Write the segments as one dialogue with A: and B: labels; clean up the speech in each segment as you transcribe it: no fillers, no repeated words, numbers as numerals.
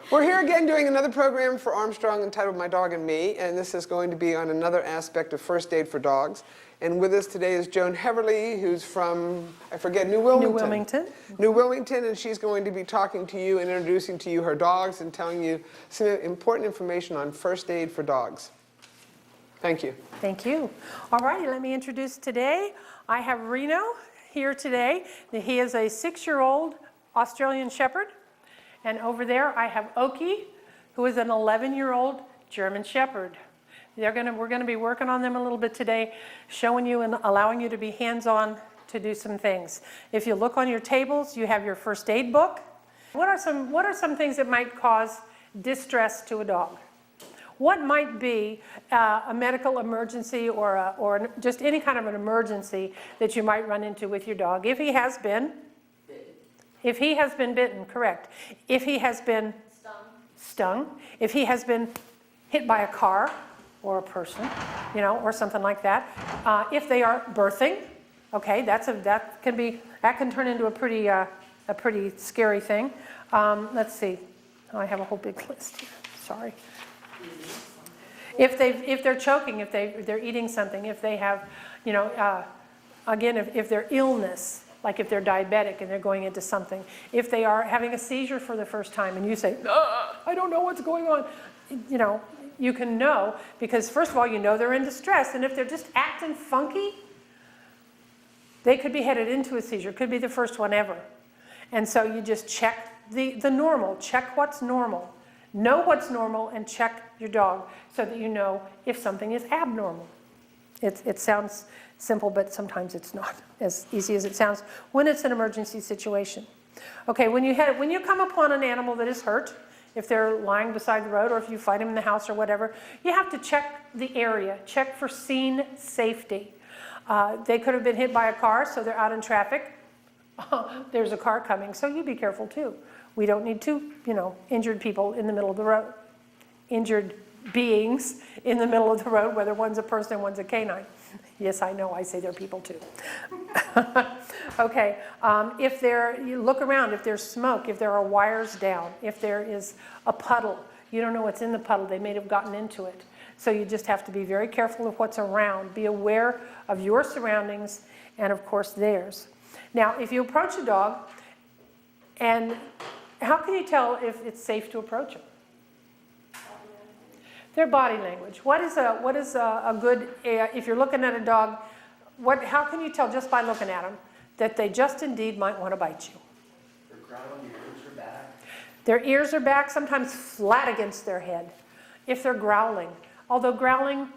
A: We're here again doing another program for Armstrong entitled My Dog and Me, and this is going to be on another aspect of first aid for dogs. And with us today is Joan Heverly, who's from, I forget, New Wilmington. New Wilmington, and she's going to be talking to you and introducing to you her dogs and telling you some important information on first aid for dogs. Thank you.
B: Thank you. All righty, let me introduce today. I have Reno here today. He is a 6-year-old Australian Shepherd. And over there I have Oki, who is an 11-year-old German Shepherd. We're going to be working on them a little bit today, showing you and allowing you to be hands-on to do some things. If you look on your tables, you have your first aid book. What are some things that might cause distress to a dog? What might be a medical emergency or just any kind of an emergency that you might run into with your dog? If he has been bitten, correct. If he has been stung. If he has been hit by a car or a person, or something like that. If they are birthing, okay, that can turn into a pretty scary thing. Let's see. Oh, I have a whole big list here. Sorry. If they're choking, if they're eating something, if they have, again, if they're illness. Like if they're diabetic and they're going into something. If they are having a seizure for the first time and you say, I don't know what's going on. You can know because first of all, they're in distress. And if they're just acting funky, they could be headed into a seizure. Could be the first one ever. And so you just check the normal. Check what's normal. Know what's normal and check your dog so that you know if something is abnormal. It sounds simple, but sometimes it's not as easy as it sounds when it's an emergency situation. Okay, when you come upon an animal that is hurt, if they're lying beside the road or if you find them in the house or whatever, you have to check the area, check for scene safety. They could have been hit by a car, so they're out in traffic. There's a car coming, so you be careful too. We don't need two, injured people in the middle of the road. Injured beings in the middle of the road, whether one's a person and one's a canine. Yes, I know, I say they're people too. Okay, you look around, if there's smoke, if there are wires down, if there is a puddle, you don't know what's in the puddle, they may have gotten into it. So you just have to be very careful of what's around, be aware of your surroundings and of course theirs. Now, if you approach a dog, and how can you tell if it's safe to approach them? Their body language. What is a good, if you're looking at a dog, how can you tell just by looking at them that they just indeed might want to bite you?
C: They're growling, their ears are back.
B: Their ears are back, sometimes flat against their head. If they're growling, although growling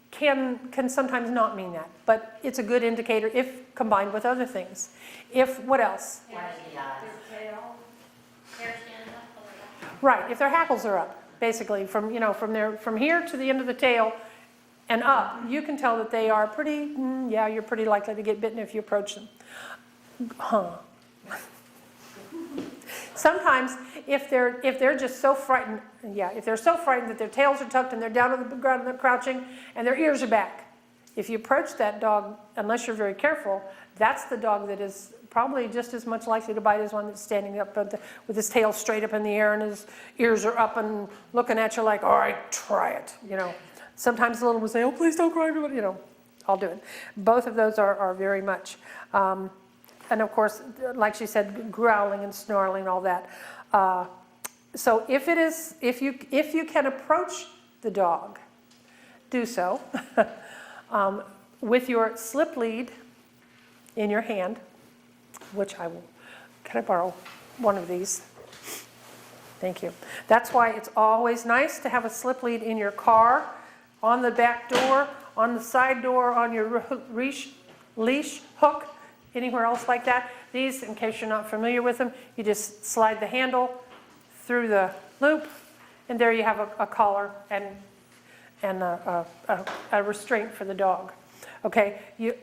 B: can sometimes not mean that, but it's a good indicator if combined with other things. What else?
D: Their tail, hair stands up.
B: Right, if their hackles are up. Basically, from here to the end of the tail and up, you can tell that they are you're pretty likely to get bitten if you approach them. Sometimes, if they're just so frightened, if they're so frightened that their tails are tucked and they're down on the ground and they're crouching and their ears are back, if you approach that dog, unless you're very careful, that's the dog that is probably just as much likely to bite as one that's standing up with his tail straight up in the air and his ears are up and looking at you like, all right, try it. Sometimes the little one will say, oh, please don't cry, I'll do it. Both of those are very much. And of course, like she said, growling and snarling and all that. So if you can approach the dog, do so with your slip lead in your hand, which I will, can I borrow one of these? Thank you. That's why it's always nice to have a slip lead in your car, on the back door, on the side door, on your leash hook, anywhere else like that. These, in case you're not familiar with them, you just slide the handle through the loop, and there you have a collar and a restraint for the dog. Okay, you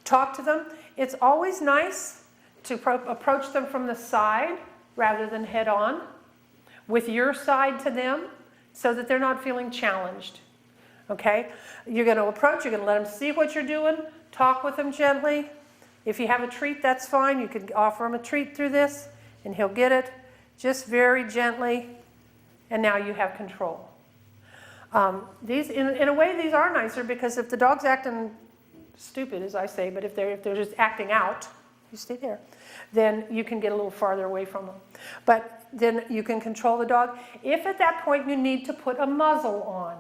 B: talk to them. It's always nice to approach them from the side rather than head on, with your side to them so that they're not feeling challenged. Okay? You're going to approach, you're going to let them see what you're doing, talk with them gently. If you have a treat, that's fine. You can offer him a treat through this and he'll get it. Just very gently and now you have control. These, in a way, these are nicer because if the dog's acting stupid, as I say, but if they're just acting out, you stay there, then you can get a little farther away from them. But then you can control the dog. If at that point you need to put a muzzle on,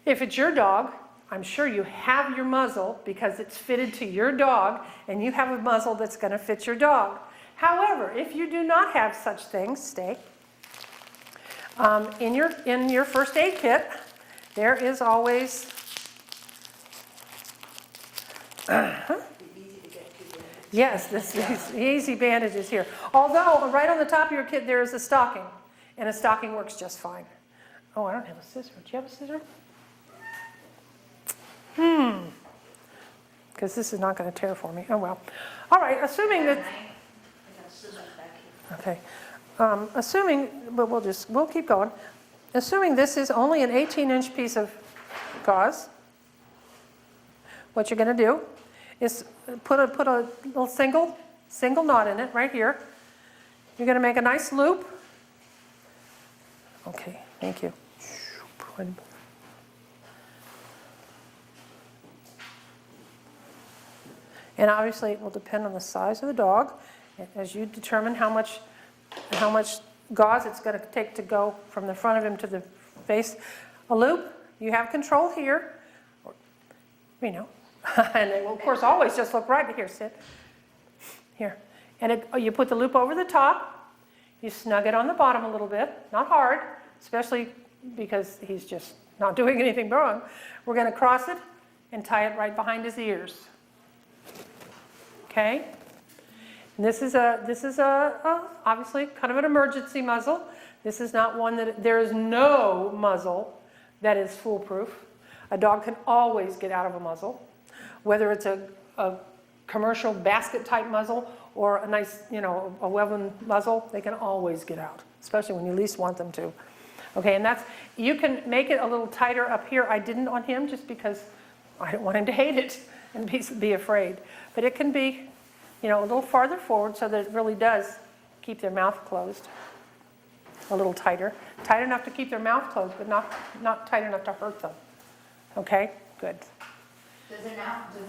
B: if it's your dog, I'm sure you have your muzzle because it's fitted to your dog and you have a muzzle that's going to fit your dog. However, if you do not have such things, stay. In your first aid kit, there is always yes, these easy bandages here. Although right on the top of your kit there is a stocking, and a stocking works just fine. Oh, I don't have a scissor. Do you have a scissor? Because this is not going to tear for me. Oh well. All right. Assuming that. Okay. Assuming, but we'll keep going. Assuming this is only an 18-inch piece of gauze, what you're going to do is put a little single knot in it right here. You're going to make a nice loop. Okay, thank you. And obviously it will depend on the size of the dog as you determine how much gauze it's going to take to go from the front of him to the face. A loop, you have control here, and it will of course always just look right here, sit, here. And you put the loop over the top, you snug it on the bottom a little bit, not hard, especially because he's just not doing anything wrong. We're going to cross it and tie it right behind his ears. Okay? And this is obviously kind of an emergency muzzle. This is not one that, there is no muzzle that is foolproof. A dog can always get out of a muzzle, whether it's a commercial basket type muzzle or a nice, a woven muzzle, they can always get out, especially when you least want them to. Okay, and you can make it a little tighter up here. I didn't on him just because I don't want him to hate it and be afraid. But it can be, a little farther forward so that it really does keep their mouth closed. A little tighter. Tight enough to keep their mouth closed, but not tight enough to hurt them. Okay, good.
E: Does their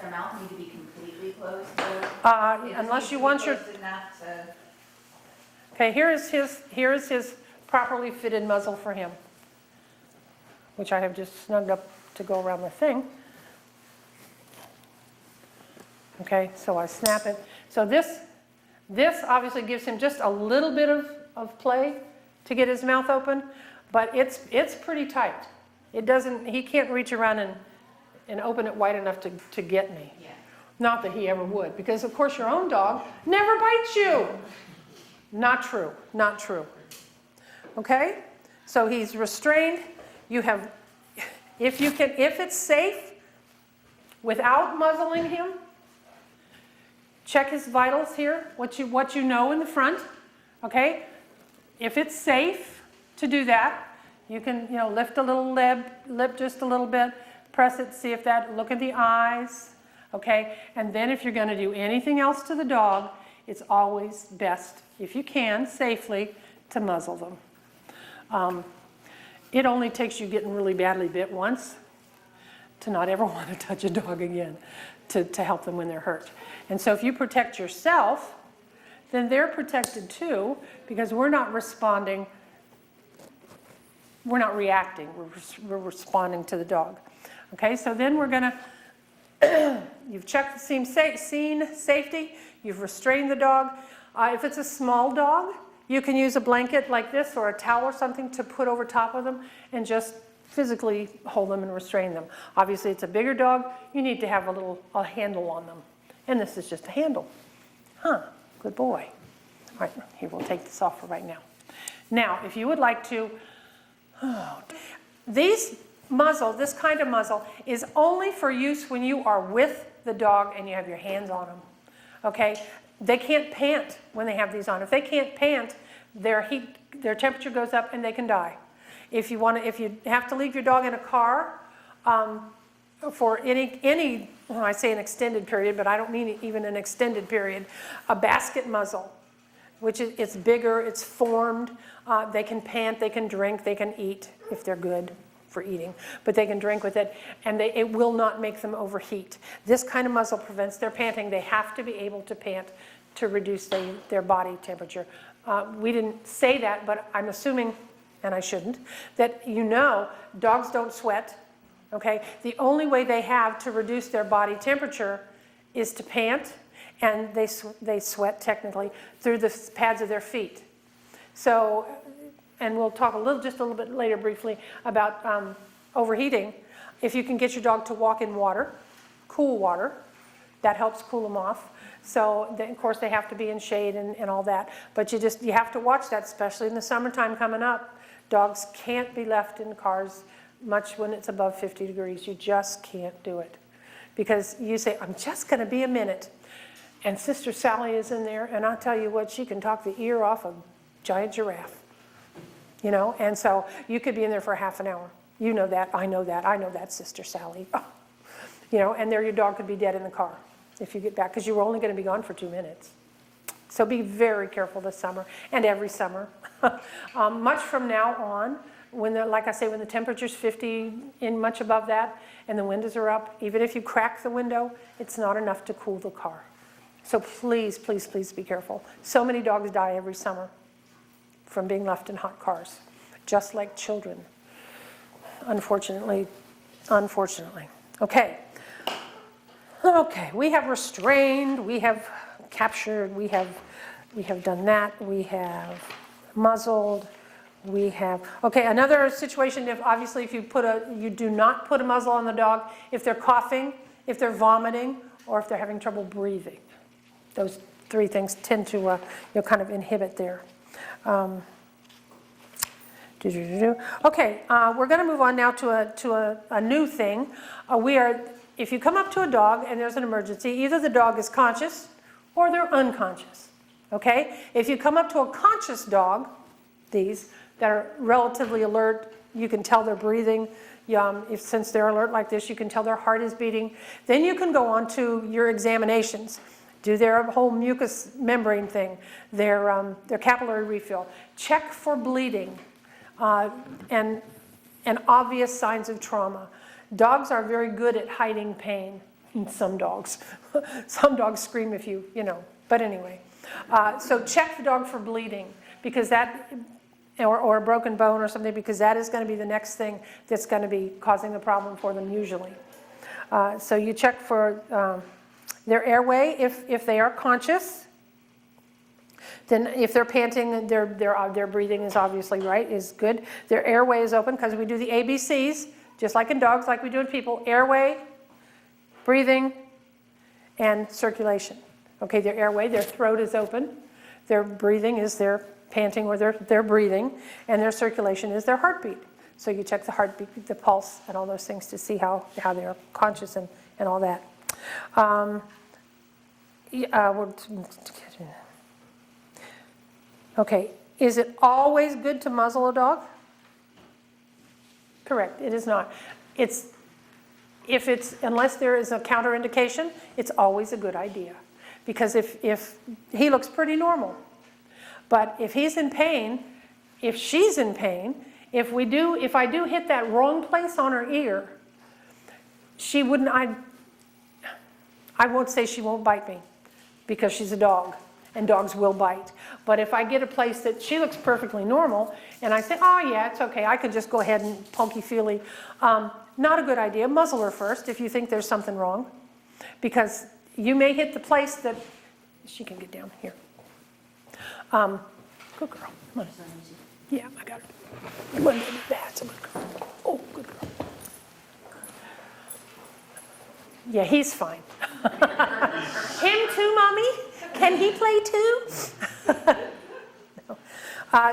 E: mouth need to be completely closed?
B: Unless you want your... Okay, here is his properly fitted muzzle for him, which I have just snugged up to go around the thing. Okay, so I snap it. So this obviously gives him just a little bit of play to get his mouth open, but it's pretty tight. He can't reach around and open it wide enough to get me.
E: Yeah.
B: Not that he ever would, because of course your own dog never bites you. Not true, not true. Okay, so he's restrained. You have, if it's safe, without muzzling him, check his vitals here, what you know in the front, okay? If it's safe to do that, you can, lift a little lip just a little bit, press it, see if look at the eyes, okay? And then if you're going to do anything else to the dog, it's always best, if you can, safely, to muzzle them. It only takes you getting really badly bit once to not ever want to touch a dog again, to help them when they're hurt. And so if you protect yourself, then they're protected too, because we're not responding, we're not reacting, we're responding to the dog. Okay, so then we're going to, you've checked the scene safety, you've restrained the dog. If it's a small dog, you can use a blanket like this or a towel or something to put over top of them and just physically hold them and restrain them. Obviously, it's a bigger dog, you need to have a handle on them. And this is just a handle. Good boy. All right, here, we'll take this off for right now. Now, if you would like to, this kind of muzzle is only for use when you are with the dog and you have your hands on them. Okay? They can't pant when they have these on. If they can't pant, their temperature goes up and they can die. If you have to leave your dog in a car for any, when I say an extended period, but I don't mean even an extended period, a basket muzzle which is, it's bigger, it's formed. They can pant, they can drink, they can eat if they're good for eating, but they can drink with it, and it will not make them overheat. This kind of muzzle prevents their panting. They have to be able to pant to reduce their body temperature. We didn't say that, but I'm assuming, and I shouldn't, that dogs don't sweat, okay? The only way they have to reduce their body temperature is to pant, and they sweat technically through the pads of their feet. So, and we'll talk just a little bit later briefly about overheating. If you can get your dog to walk in water, cool water, that helps cool them off. So, of course, they have to be in shade and all that. But you have to watch that, especially in the summertime coming up. Dogs can't be left in cars much when it's above 50 degrees. You just can't do it. Because you say, I'm just going to be a minute. And Sister Sally is in there, and I'll tell you what, she can talk the ear off a giant giraffe. And so you could be in there for half an hour. You know that, I know that, Sister Sally. And there your dog could be dead in the car if you get back, because you were only going to be gone for 2 minutes. So be very careful this summer and every summer. Much from now on, like I say, when the temperature's 50 and much above that and the windows are up, even if you crack the window, it's not enough to cool the car. So please, please, please be careful. So many dogs die every summer from being left in hot cars, just like children, unfortunately. Okay, we have restrained, we have captured, we have done that, we have muzzled, we have, another situation, if you do not put a muzzle on the dog, if they're coughing, if they're vomiting, or if they're having trouble breathing. Those 3 things tend to kind of inhibit there. Okay, we're going to move on now to a new thing. If you come up to a dog and there's an emergency, either the dog is conscious or they're unconscious. Okay? If you come up to a conscious dog, these that are relatively alert, you can tell they're breathing. Since they're alert like this, you can tell their heart is beating. Then you can go on to your examinations. Do their whole mucous membrane thing, their capillary refill. Check for bleeding and obvious signs of trauma. Dogs are very good at hiding pain. Some dogs. Some dogs scream if you know. But anyway. So check the dog for bleeding, because that, or a broken bone or something, because that is going to be the next thing that's going to be causing the problem for them usually. So you check for their airway if they are conscious. Then if they're panting, their breathing is obviously right, is good. Their airway is open, because we do the ABCs, just like in dogs, like we do in people. Airway, breathing, and circulation. Okay, their airway, their throat is open. Their breathing is their panting or their breathing, and their circulation is their heartbeat. So you check the heartbeat, the pulse, and all those things to see how they're conscious and all that. Okay, is it always good to muzzle a dog? Correct, it is not. Unless there is a counterindication, it's always a good idea. Because if he looks pretty normal, but if he's in pain, if she's in pain, if I do hit that wrong place on her ear, she wouldn't, I won't say she won't bite me, because she's a dog, and dogs will bite. But if I get a place that she looks perfectly normal, and I say, oh yeah, it's okay, I could just go ahead and pokey-feely, not a good idea. Muzzle her first if you think there's something wrong, because you may hit the place that she can get down here. Good girl. Come on. Yeah, I got her. That's a good girl. Oh, good girl. Yeah, he's fine. Him too, Mommy? Can he play too? No.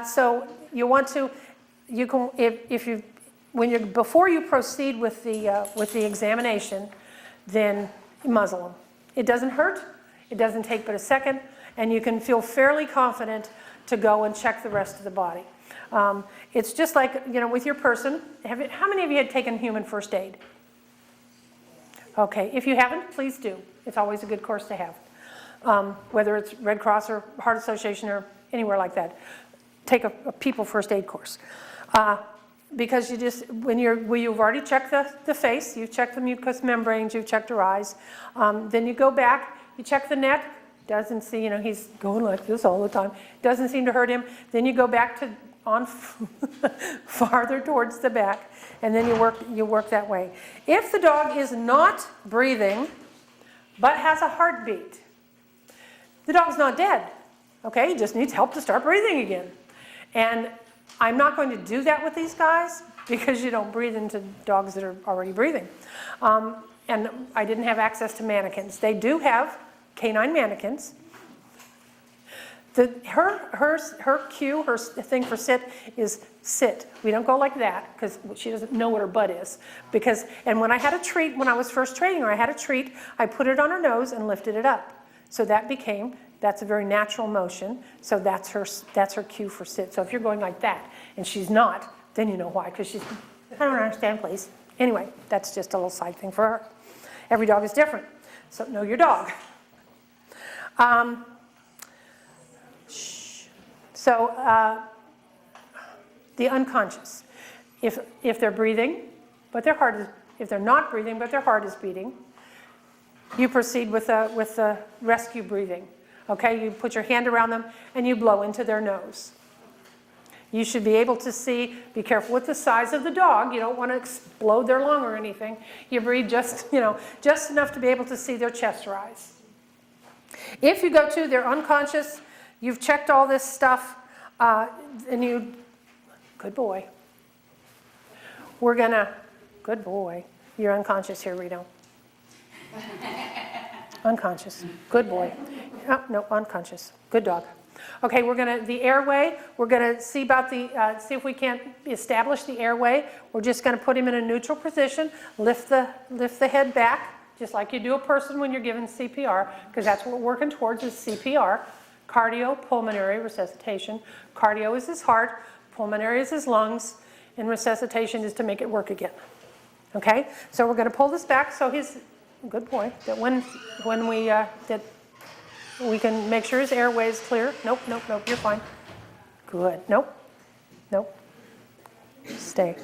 B: So you want to, you can, before you proceed with the examination, then muzzle him. It doesn't hurt. It doesn't take but a second, and you can feel fairly confident to go and check the rest of the body. It's just like, with your person. How many of you had taken human first aid? Okay, if you haven't, please do. It's always a good course to have. whether it's Red Cross or Heart Association or anywhere like that. Take a people first aid course. Because you just, when you've already checked the face, you've checked the mucous membranes, you've checked her eyes, then you go back, you check the neck, doesn't see, he's going like this all the time, doesn't seem to hurt him, then you go back to on farther towards the back, and then you work that way. If the dog is not breathing, but has a heartbeat, the dog's not dead, okay? He just needs help to start breathing again. And I'm not going to do that with these guys because you don't breathe into dogs that are already breathing. And I didn't have access to mannequins. They do have canine mannequins. Her cue, her thing for sit is sit. We don't go like that because she doesn't know what her butt is. And when I had a treat, when I was first training her, I had a treat, I put it on her nose and lifted it up. So that's a very natural motion. So that's her cue for sit. So if you're going like that and she's not, then you know why, because she's, I don't understand, please. Anyway, that's just a little side thing for her. Every dog is different. So know your dog. The unconscious. If they're breathing, but their heart is, if they're not breathing, but their heart is beating, you proceed with the rescue breathing. Okay, you put your hand around them and you blow into their nose. You should be able to see, be careful with the size of the dog. You don't want to explode their lung or anything. You breathe just enough to be able to see their chest rise. If you go to, they're unconscious, you've checked all this stuff, good boy. Good boy. You're unconscious here, Rito. Unconscious. Good boy. Oh, no, unconscious. Good dog. Okay, the airway, we're gonna see about see if we can't establish the airway. We're just gonna put him in a neutral position, lift the head back, just like you do a person when you're given CPR, because that's what we're working towards is CPR. Cardiopulmonary resuscitation. Cardio is his heart, pulmonary is his lungs, and resuscitation is to make it work again. Okay, so we're gonna pull this back so he's, good boy, that when we can make sure his airway is clear. Nope, you're fine. Good, nope. Stay.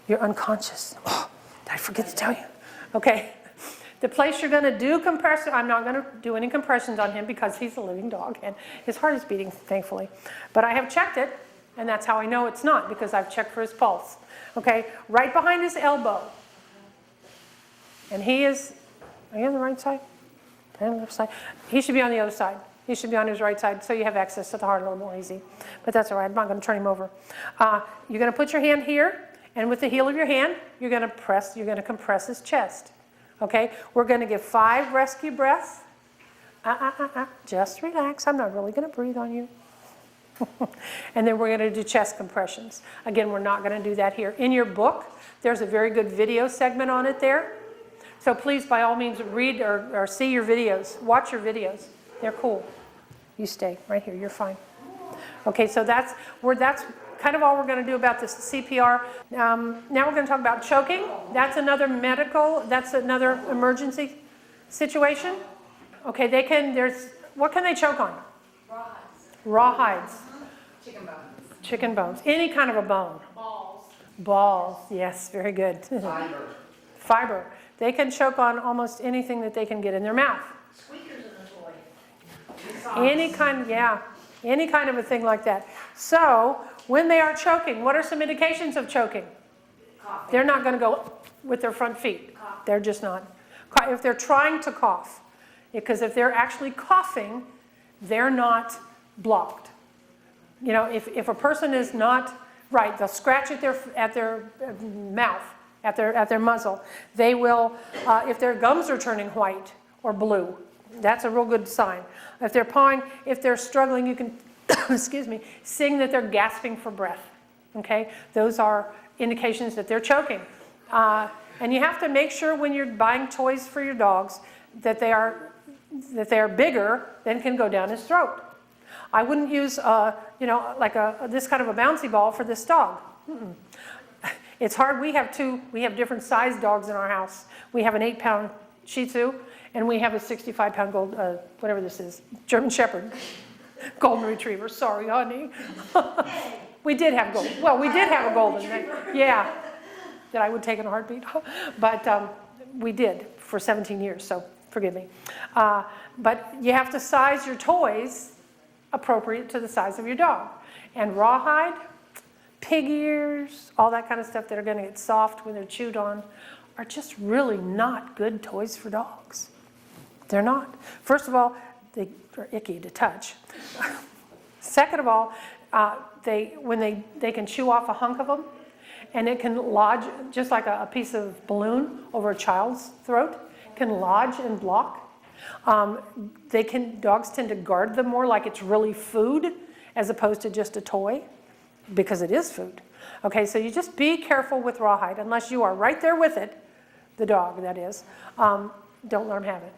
B: You're unconscious. Oh, did I forget to tell you? Okay, the place you're gonna do compression, I'm not gonna do any compressions on him because he's a living dog and his heart is beating, thankfully. But I have checked it, and that's how I know it's not, because I've checked for his pulse. Okay, right behind his elbow. And are you on the right side? On the left side? He should be on the other side. He should be on his right side, so you have access to the heart a little more easy. But that's all right, I'm not gonna turn him over. You're gonna put your hand here, and with the heel of your hand, you're gonna compress his chest. Okay, we're gonna give 5 rescue breaths. Just relax, I'm not really gonna breathe on you. And then we're gonna do chest compressions. Again, we're not gonna do that here. In your book, there's a very good video segment on it there. So please, by all means, read or see your videos. Watch your videos. They're cool. You stay right here. You're fine. Okay, so that's kind of all we're going to do about this CPR. Now we're going to talk about choking. That's another emergency situation. Okay, what can they choke on? Raw hides. Chicken bones. Any kind of a bone. Balls. Yes, very good. Fiber. They can choke on almost anything that they can get in their mouth.
D: Squeakers in the toy.
B: Any kind of a thing like that. So when they are choking, what are some indications of choking?
E: Coughing.
B: They're not going to go with their front feet.
E: Cough.
B: They're just not. If they're trying to cough, because if they're actually coughing, they're not blocked. If a person is not right, they'll scratch at their mouth. At their muzzle. They will, if their gums are turning white or blue, that's a real good sign. If they're pawing, if they're struggling, you can, sing that they're gasping for breath. Okay, those are indications that they're choking. And you have to make sure when you're buying toys for your dogs that they are bigger than can go down his throat. I wouldn't use, this kind of a bouncy ball for this dog. Mm-mm. It's hard. We have different sized dogs in our house. We have an 8-pound Shih Tzu And we have a 65-pound whatever this is, German Shepherd, golden retriever. Sorry, honey. We did have golden. Well, we did have a golden. Yeah, that I would take in a heartbeat. But we did for 17 years, so forgive me. But you have to size your toys appropriate to the size of your dog. And rawhide, pig ears, all that kind of stuff that are going to get soft when they're chewed on are just really not good toys for dogs. They're not. First of all, they are icky to touch. Second of all, when they can chew off a hunk of them, and it can lodge just like a piece of balloon over a child's throat, can lodge and block. Dogs tend to guard them more like it's really food as opposed to just a toy, because it is food. Okay, so you just be careful with rawhide, unless you are right there with it, the dog that is. Don't let them have it.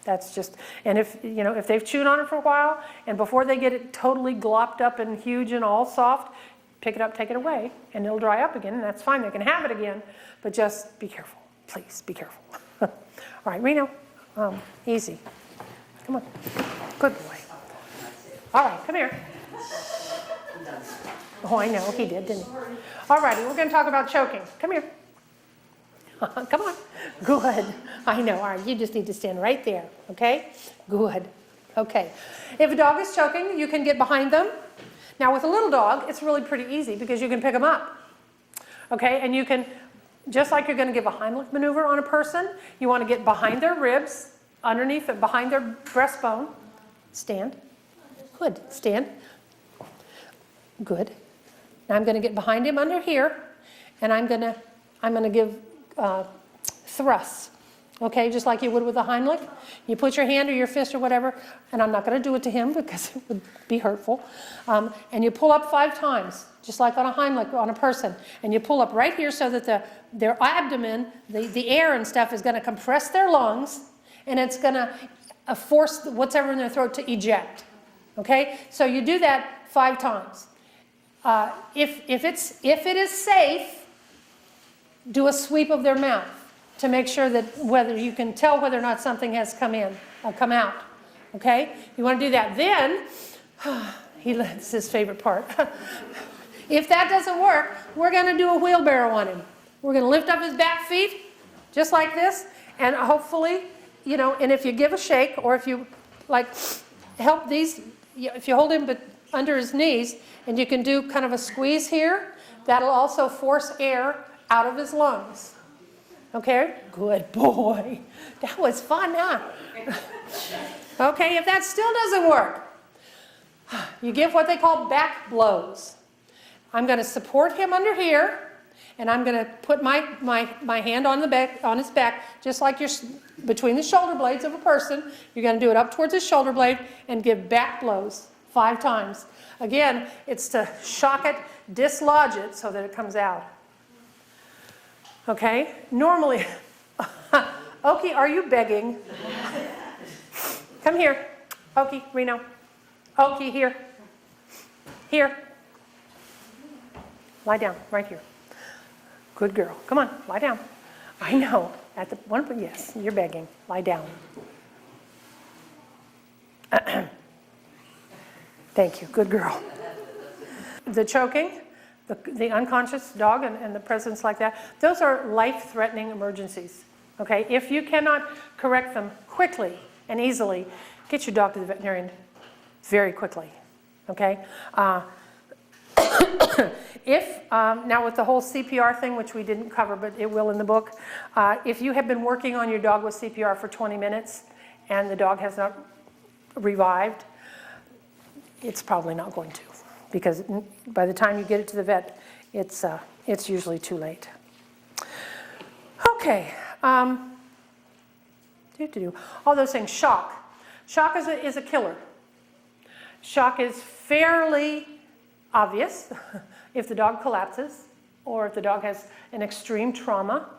B: That's just, and if they've chewed on it for a while, and before they get it totally glopped up and huge and all soft, pick it up, take it away, and it'll dry up again, and that's fine. They can have it again, but just be careful. Please be careful. All right, Reno, easy. Come on. Good boy. All right, come here. Oh, I know, he did, didn't he? All righty, we're going to talk about choking. Come here. Come on. Good. I know. All right, you just need to stand right there, okay? Good. Okay. If a dog is choking, you can get behind them. Now, with a little dog, it's really pretty easy because you can pick them up, okay? And you can, just like you're going to give a Heimlich maneuver on a person, you want to get behind their ribs, underneath it, behind their breastbone. Stand. Good. Stand. Good. Now I'm going to get behind him under here, and I'm going to give thrusts, okay, just like you would with a Heimlich. You put your hand or your fist or whatever, and I'm not going to do it to him because it would be hurtful, and you pull up 5 times, just like on a Heimlich on a person, and you pull up right here so that their abdomen, the air and stuff is going to compress their lungs, and it's going to force whatever in their throat to eject, okay? So you do that 5 times. If it is safe, do a sweep of their mouth to make sure that whether you can tell whether or not something has come out. Okay? You want to do that. Then, it's his favorite part. If that doesn't work, we're going to do a wheelbarrow on him. We're going to lift up his back feet, just like this, and hopefully, and if you give a shake, or if you help these, if you hold him under his knees, and you can do kind of a squeeze here, that'll also force air out of his lungs. Okay? Good boy. That was fun, huh? Okay, if that still doesn't work, you give what they call back blows. I'm going to support him under here, and I'm going to put my hand on his back, just like you're between the shoulder blades of a person. You're going to do it up towards his shoulder blade and give back blows 5 times. Again, it's to shock it, dislodge it so that it comes out. Okay? Normally, Okie, are you begging? Come here. Okie, Reno. Okie, here. Here. Lie down, right here. Good girl. Come on, lie down. I know. At the one, yes, you're begging. Lie down. Thank you. Good girl. The choking, the unconscious dog and the presence like that, those are life-threatening emergencies. Okay? If you cannot correct them quickly and easily, get your dog to the veterinarian very quickly. Okay? Now with the whole CPR thing, which we didn't cover, but it will in the book, if you have been working on your dog with CPR for 20 minutes and the dog has not revived, it's probably not going to, because by the time you get it to the vet, it's usually too late. Okay. All those things. Shock. Shock is a killer. Shock is fairly obvious if the dog collapses or if the dog has an extreme trauma.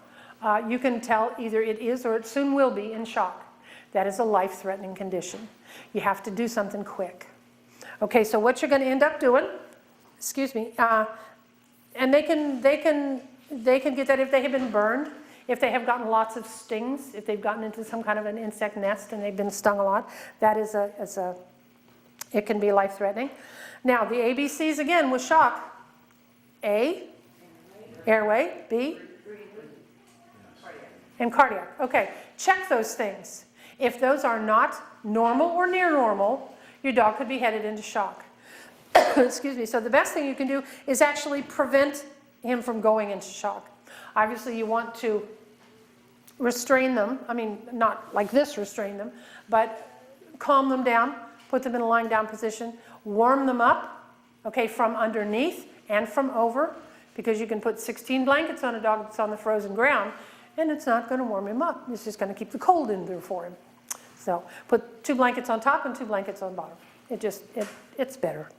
B: You can tell either it is or it soon will be in shock. That is a life-threatening condition. You have to do something quick. Okay, so what you're going to end up doing, and they can get that if they have been burned. If they have gotten lots of stings, if they've gotten into some kind of an insect nest and they've been stung a lot, that it can be life-threatening. Now, the ABCs again with shock. A, airway, B, and cardiac. Okay, check those things. If those are not normal or near normal, your dog could be headed into shock. Excuse me. So the best thing you can do is actually prevent him from going into shock. Obviously, you want to restrain them. I mean, not like this restrain them, but calm them down, put them in a lying down position, warm them up, okay, from underneath and from over, because you can put 16 blankets on a dog that's on the frozen ground, and it's not going to warm him up. It's just going to keep the cold in there for him. So put 2 blankets on top and 2 blankets on bottom. It's better.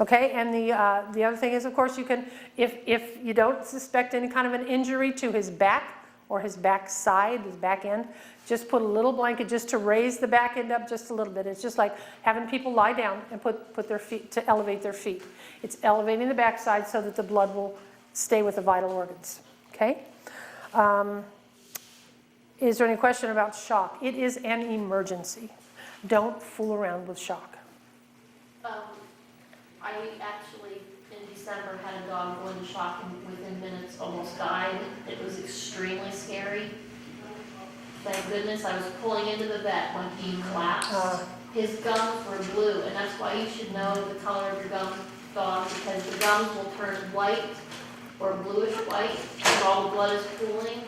B: Okay, and the other thing is, of course, you can, if you don't suspect any kind of an injury to his back or his back side, his back end, just put a little blanket just to raise the back end up just a little bit. It's just like having people lie down and put their feet, to elevate their feet. It's elevating the back side so that the blood will stay with the vital organs. Okay? Is there any question about shock? It is an emergency. Don't fool around with shock.
D: I actually, in December, had a dog go into shock and within minutes almost died. It was extremely scary. Thank goodness I was pulling into the vet when he collapsed. His gums were blue, and that's why you should know the color of your gums, dog, because the gums will turn white or bluish white if all the blood is pooling.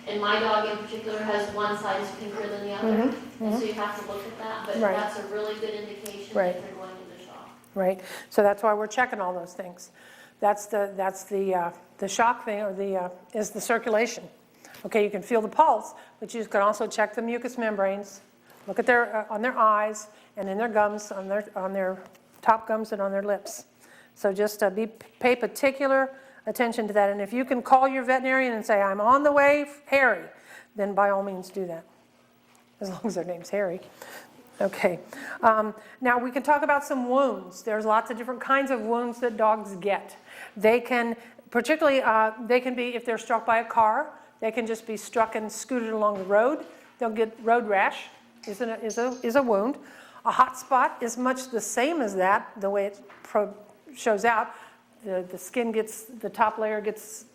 D: And my dog in particular has one side is pinker than the other, and so you have to look at that, but
B: Right.
D: that's a really good indication
B: Right.
D: that they're going into shock.
B: Right, so that's why we're checking all those things. That's the shock thing, or is the circulation. Okay, you can feel the pulse, but you can also check the mucous membranes. Look at on their eyes and in their gums, on their top gums and on their lips. So just pay particular attention to that. And if you can call your veterinarian and say, "I'm on the way, Harry," then by all means do that, as long as their name's Harry. Okay, now we can talk about some wounds. There's lots of different kinds of wounds that dogs get. They can, particularly, they can be, if they're struck by a car, they can just be struck and scooted along the road. They'll get road rash, is a wound. A hot spot is much the same as that, the way it shows out. The skin gets, the top layer gets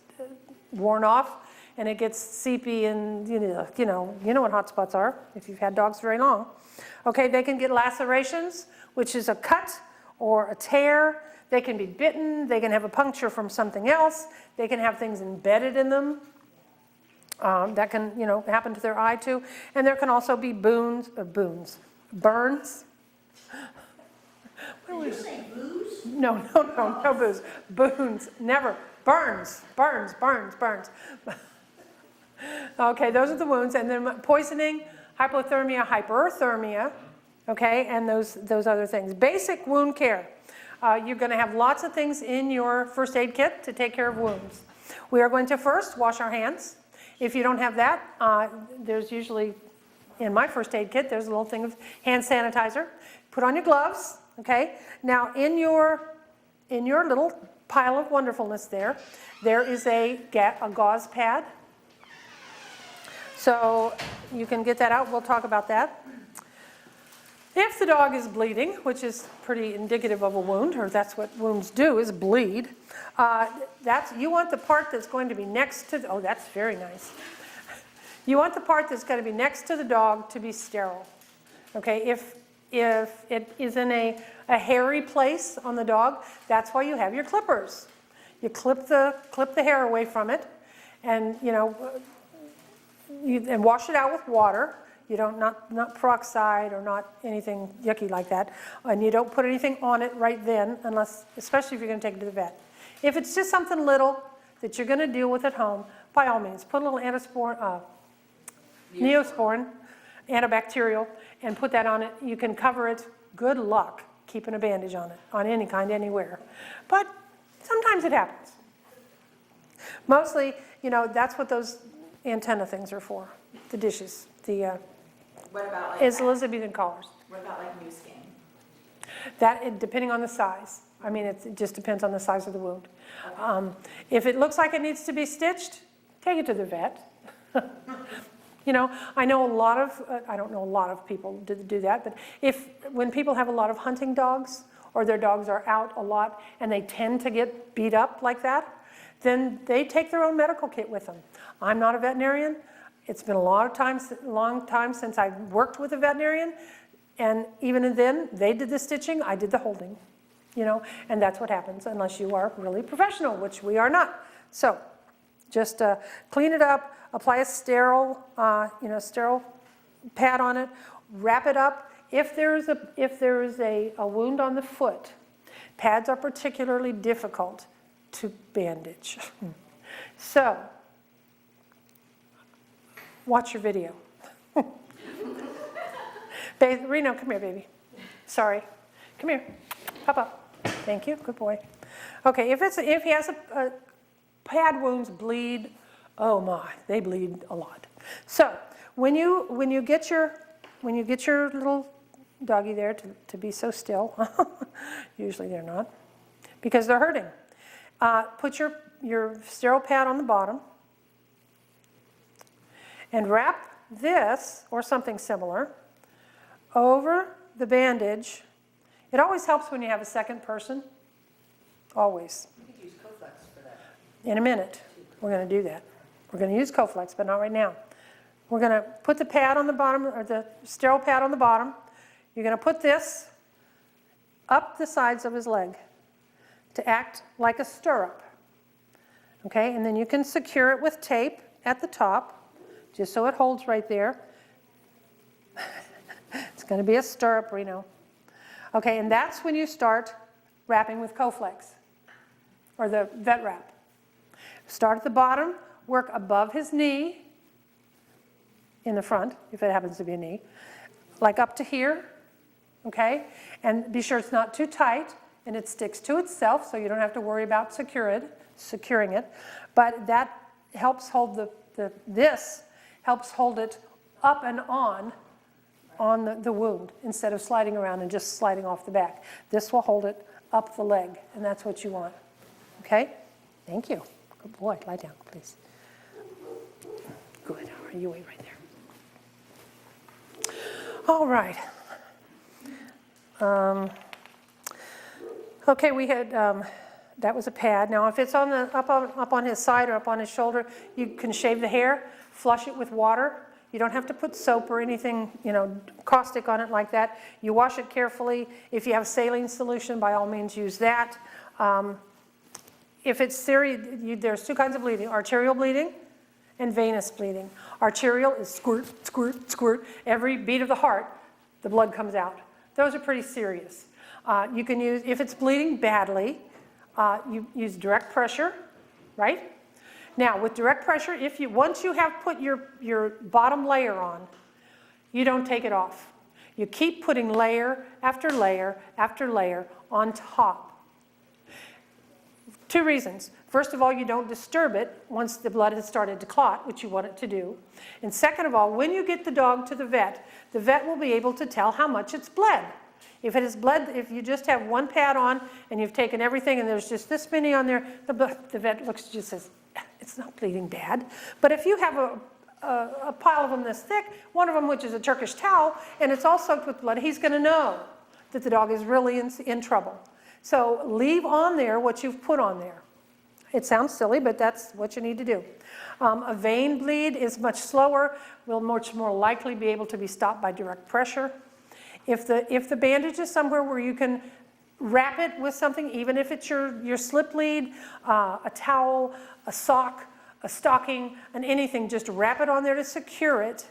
B: worn off, and it gets seepy, and you know what hot spots are if you've had dogs very long. Okay, they can get lacerations, which is a cut or a tear. They can be bitten. They can have a puncture from something else. They can have things embedded in them. That can, happen to their eye too. And there can also be burns.
E: Did you say booze?
B: No booze. Boons, never. Burns. Okay, those are the wounds. And then poisoning, hypothermia, hyperthermia, okay, and those other things. Basic wound care. You're going to have lots of things in your first aid kit to take care of wounds. We are going to first wash our hands. If you don't have that, there's usually, in my first aid kit, there's a little thing of hand sanitizer. Put on your gloves, okay? Now, in your little pile of wonderfulness there is a gauze pad. So you can get that out. We'll talk about that. If the dog is bleeding, which is pretty indicative of a wound, or that's what wounds do, is bleed, you want the part that's going to be next to, oh, that's very nice. You want the part that's going to be next to the dog to be sterile. Okay, if it is in a hairy place on the dog, that's why you have your clippers. You clip the hair away from it, and and wash it out with water. You don't, not peroxide or not anything yucky like that. And you don't put anything on it right then, especially if you're going to take it to the vet. If it's just something little that you're going to deal with at home, by all means, put a little Neosporin, antibacterial, and put that on it. You can cover it. Good luck keeping a bandage on it, on any kind, anywhere. But sometimes it happens. Mostly, that's what those antenna things are for, the dishes,
E: What about
B: Elizabethan collars.
E: What about like new skin?
B: Depending on the size. I mean, it just depends on the size of the wound.
E: Okay.
B: If it looks like it needs to be stitched, take it to the vet. You know, I know a lot of, I don't know a lot of people do that, but when people have a lot of hunting dogs, or their dogs are out a lot and they tend to get beat up like that, then they take their own medical kit with them. I'm not a veterinarian. It's been a long time since I worked with a veterinarian, and even then, they did the stitching, I did the holding, you know, and that's what happens unless you are really professional, which we are not. So just clean it up, apply a sterile, sterile pad on it, wrap it up. If there is a wound on the foot, pads are particularly difficult to bandage. So, watch your video. Reno, come here, baby. Sorry. Come here. Pop up. Thank you. Good boy. Okay, if he has a pad wounds bleed, oh my, they bleed a lot. So when you get your little doggy there to be so still, usually they're not, because they're hurting. Put your sterile pad on the bottom and wrap this or something similar over the bandage. It always helps when you have a second person. Always.
E: You could use Coflex for that.
B: In a minute, we're going to do that. We're going to use Coflex, but not right now. We're going to put the pad on the bottom, or the sterile pad on the bottom. You're going to put this up the sides of his leg to act like a stirrup. Okay, and then you can secure it with tape at the top, just so it holds right there. It's going to be a stirrup, Reno. Okay, and that's when you start wrapping with Coflex, or the vet wrap. Start at the bottom, work above his knee, in the front, if it happens to be a knee, like up to here, okay? And be sure it's not too tight, and it sticks to itself, so you don't have to worry about securing it. But that helps hold this helps hold it up and on the wound, instead of sliding around and just sliding off the back. This will hold it up the leg, and that's what you want. Okay? Thank you. Good boy. Lie down, please. Good. All right, you wait right there. All right. Okay, we had, that was a pad. Now, if it's up on his side or up on his shoulder, you can shave the hair, flush it with water. You don't have to put soap or anything, caustic on it like that. You wash it carefully. If you have saline solution, by all means use that. If it's serious, there's two kinds of bleeding: arterial bleeding and venous bleeding. Arterial is squirt, squirt, squirt. Every beat of the heart, the blood comes out. Those are pretty serious. You can use, if it's bleeding badly, you use direct pressure, right? Now, with direct pressure, once you have put your bottom layer on, you don't take it off. You keep putting layer after layer after layer on top. Two reasons. First of all, you don't disturb it once the blood has started to clot, which you want it to do. And second of all, when you get the dog to the vet will be able to tell how much it's bled. If it is bled, if you just have one pad on and you've taken everything and there's just this many on there, the vet looks just says, it's not bleeding bad. But if you have a pile of them this thick, one of them which is a Turkish towel, and it's all soaked with blood, he's going to know that the dog is really in trouble. So leave on there what you've put on there. It sounds silly, but that's what you need to do. A vein bleed is much slower, will much more likely be able to be stopped by direct pressure. If the bandage is somewhere where you can wrap it with something, even if it's your slip lead, a towel, a sock, a stocking, and anything, just wrap it on there to secure it.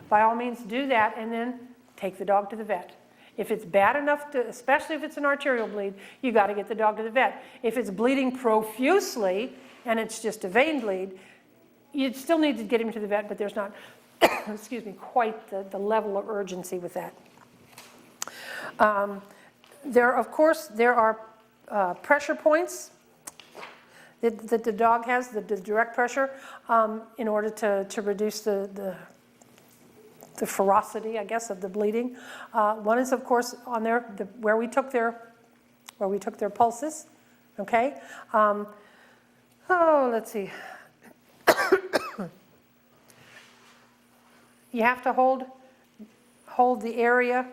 B: By all means, do that, and then take the dog to the vet. If it's bad enough to, especially if it's an arterial bleed, you got to get the dog to the vet. If it's bleeding profusely and it's just a vein bleed, you still need to get him to the vet, but there's not, excuse me, quite the level of urgency with that. There are pressure points that the dog has, the direct pressure, in order to reduce the ferocity, I guess, of the bleeding. One is, of course, on there where we took their pulses. Okay. Let's see. you have to hold the area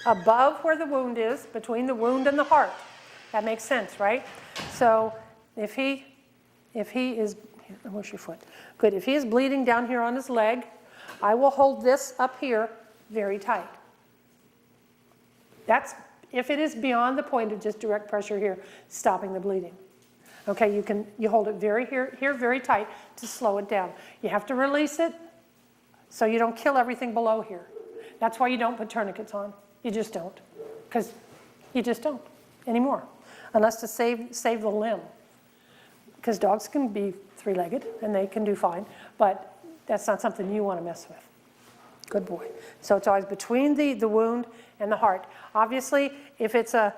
B: above where the wound is, between the wound and the heart. That makes sense, right? So if he is, where's your foot? Good, if he is bleeding down here on his leg, I will hold this up here very tight. That's if it is beyond the point of just direct pressure here, stopping the bleeding. Okay, you hold it here very tight to slow it down. You have to release it so you don't kill everything below here. That's why you don't put tourniquets on. You just don't, because you just don't anymore, unless to save the limb. Because dogs can be three-legged and they can do fine, but that's not something you want to mess with. Good boy. So it's always between the wound and the heart. Obviously, if it's a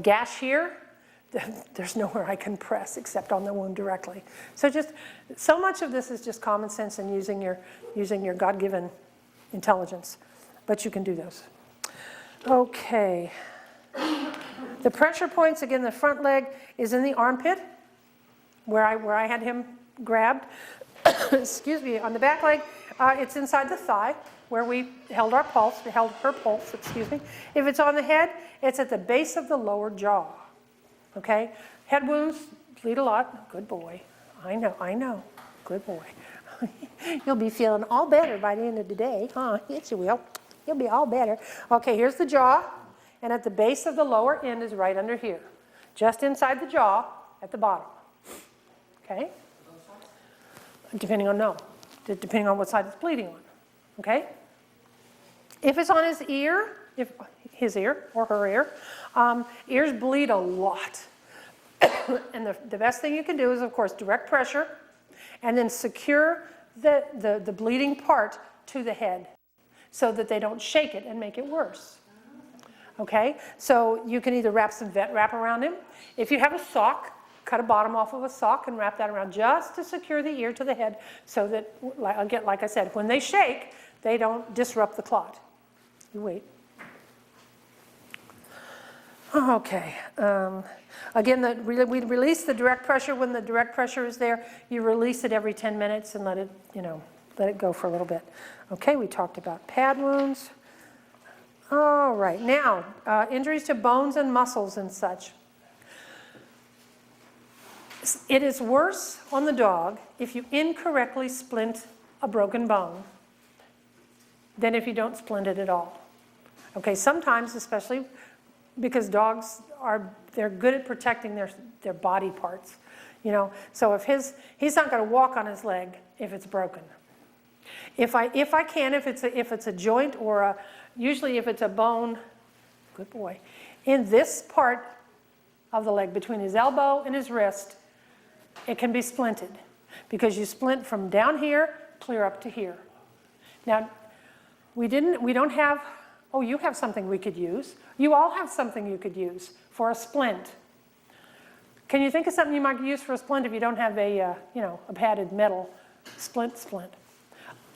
B: gash here, there's nowhere I can press except on the wound directly. So so much of this is just common sense and using your God-given intelligence, but you can do those. Okay. The pressure points, again, the front leg is in the armpit, where I had him grabbed. Excuse me, on the back leg, it's inside the thigh, where we held her pulse, excuse me. If it's on the head, it's at the base of the lower jaw, okay? Head wounds bleed a lot. Good boy. I know. Good boy. You'll be feeling all better by the end of the day, huh? Yes, you will. You'll be all better. Okay, here's the jaw, and at the base of the lower end is right under here, just inside the jaw at the bottom, okay? Depending on what side it's bleeding on, okay? If it's on his ear, his ear or her ear, ears bleed a lot. And the best thing you can do is, of course, direct pressure and then secure the bleeding part to the head so that they don't shake it and make it worse. Okay? So you can either wrap some vet wrap around him. If you have a sock, cut a bottom off of a sock and wrap that around just to secure the ear to the head so that, like I said, when they shake, they don't disrupt the clot. You wait. Okay. Again, we release the direct pressure. When the direct pressure is there, you release it every 10 minutes and let it go for a little bit. Okay, we talked about pad wounds. All right, now, injuries to bones and muscles and such. It is worse on the dog if you incorrectly splint a broken bone than if you don't splint it at all. Okay, sometimes, especially because dogs they're good at protecting their body parts, So if he's not going to walk on his leg if it's broken. If it's a joint or usually if it's a bone, good boy, in this part of the leg between his elbow and his wrist, it can be splinted because you splint from down here clear up to here. Now, we don't have, you have something we could use. You all have something you could use for a splint. Can you think of something you might use for a splint if you don't have a padded metal splint?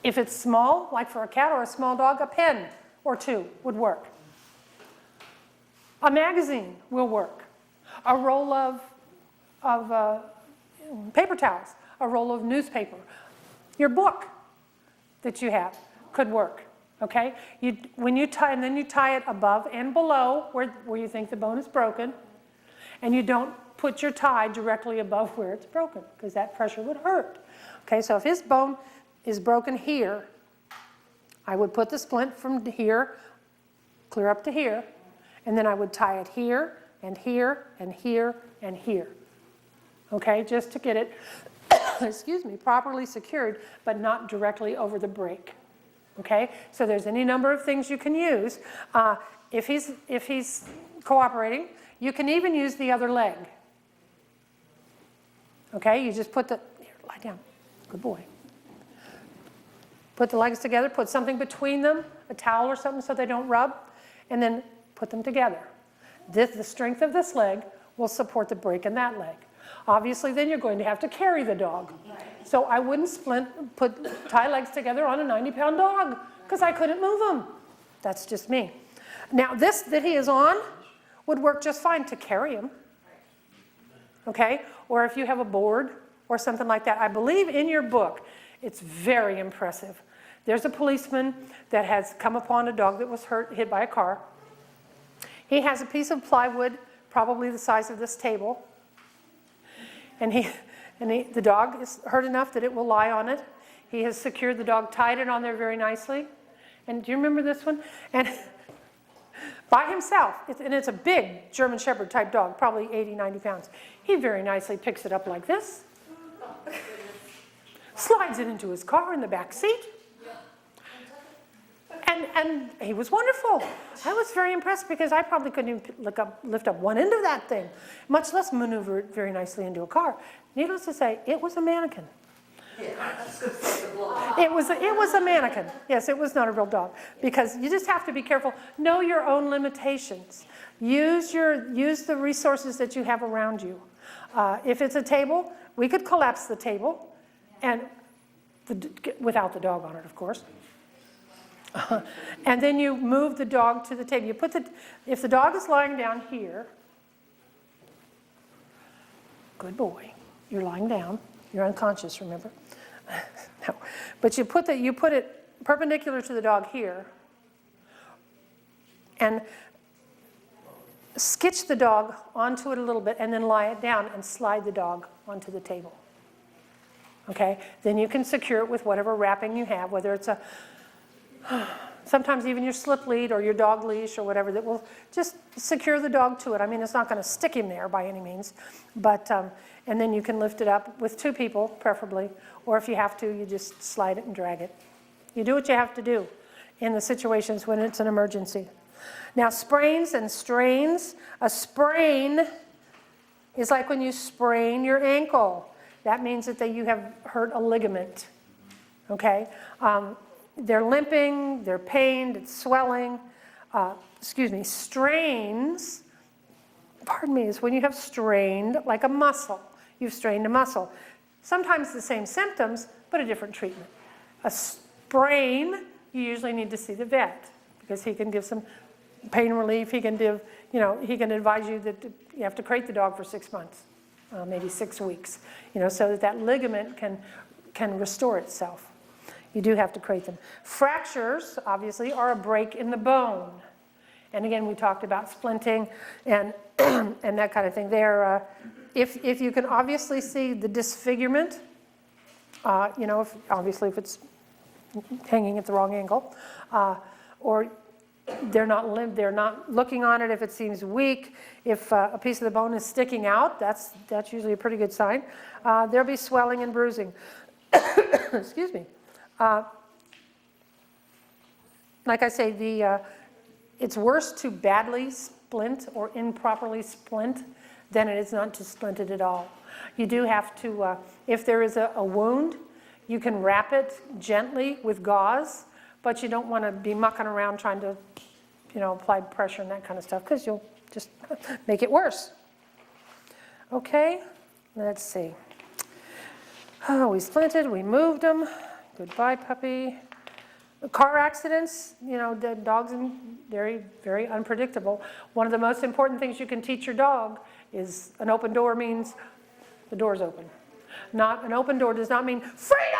B: If it's small, like for a cat or a small dog, a pen or two would work. A magazine will work. A roll of paper towels, a roll of newspaper. Your book that you have could work, okay? When you tie, and then you tie it above and below where you think the bone is broken, and you don't put your tie directly above where it's broken, because that pressure would hurt. Okay, so if his bone is broken here, I would put the splint from here, clear up to here, and then I would tie it here, and here, and here, and here. Okay, just to get it, excuse me, properly secured, but not directly over the break. Okay, so there's any number of things you can use. If he's cooperating, you can even use the other leg. Okay, you just put here, lie down, good boy. Put the legs together, put something between them, a towel or something so they don't rub, and then put them together. The strength of this leg will support the break in that leg. Obviously, then you're going to have to carry the dog. So I wouldn't tie legs together on a 90-pound dog because I couldn't move him. That's just me. Now, this that he is on would work just fine to carry him. Okay? Or if you have a board or something like that. I believe in your book, it's very impressive. There's a policeman that has come upon a dog that was hit by a car. He has a piece of plywood, probably the size of this table, and the dog is hurt enough that it will lie on it. He has secured the dog, tied it on there very nicely. And do you remember this one? And by himself, and it's a big German Shepherd type dog, probably 80, 90 pounds. He very nicely picks it up like this, slides it into his car in the back seat, and he was wonderful. I was very impressed because I probably couldn't even lift up one end of that thing, much less maneuver it very nicely into a car. Needless to say, it was a mannequin. It was a mannequin. Yes, it was not a real dog, because you just have to be careful. Know your own limitations. Use the resources that you have around you. If it's a table, we could collapse the table, and without the dog on it, of course. And then you move the dog to the table. If the dog is lying down here, good boy, you're lying down. You're unconscious, remember? No. But you put it perpendicular to the dog here, and skitch the dog onto it a little bit, and then lie it down and slide the dog onto the table. Okay? Then you can secure it with whatever wrapping you have, whether it's sometimes even your slip lead or your dog leash or whatever, that will just secure the dog to it. I mean, it's not going to stick him there by any means, but and then you can lift it up with two people, preferably, or if you have to, you just slide it and drag it. You do what you have to do in the situations when it's an emergency. Now, sprains and strains. A sprain is like when you sprain your ankle. That means that you have hurt a ligament, okay? They're limping, they're pained, it's swelling. Strains, pardon me, is when you have strained like a muscle. You've strained a muscle. Sometimes the same symptoms, but a different treatment. A sprain, you usually need to see the vet, because he can give some pain relief. He can give, he can advise you that you have to crate the dog for 6 months, maybe 6 weeks, so that ligament can restore itself. You do have to crate them. Fractures, obviously, are a break in the bone. And again, we talked about splinting and and that kind of thing. If you can obviously see the disfigurement, if it's hanging at the wrong angle, or they're not looking on it if it seems weak. If a piece of the bone is sticking out, that's usually a pretty good sign. There'll be swelling and bruising. Excuse me. Like I say, it's worse to badly splint or improperly splint than it is not to splint it at all. You do have to, if there is a wound, you can wrap it gently with gauze, but you don't want to be mucking around trying to, apply pressure and that kind of stuff, because you'll just make it worse. Okay, let's see. Oh, we splinted, we moved them. Goodbye, puppy. Car accidents, the dogs are very, very unpredictable. One of the most important things you can teach your dog is an open door means the door's open. Not an open door does not mean freedom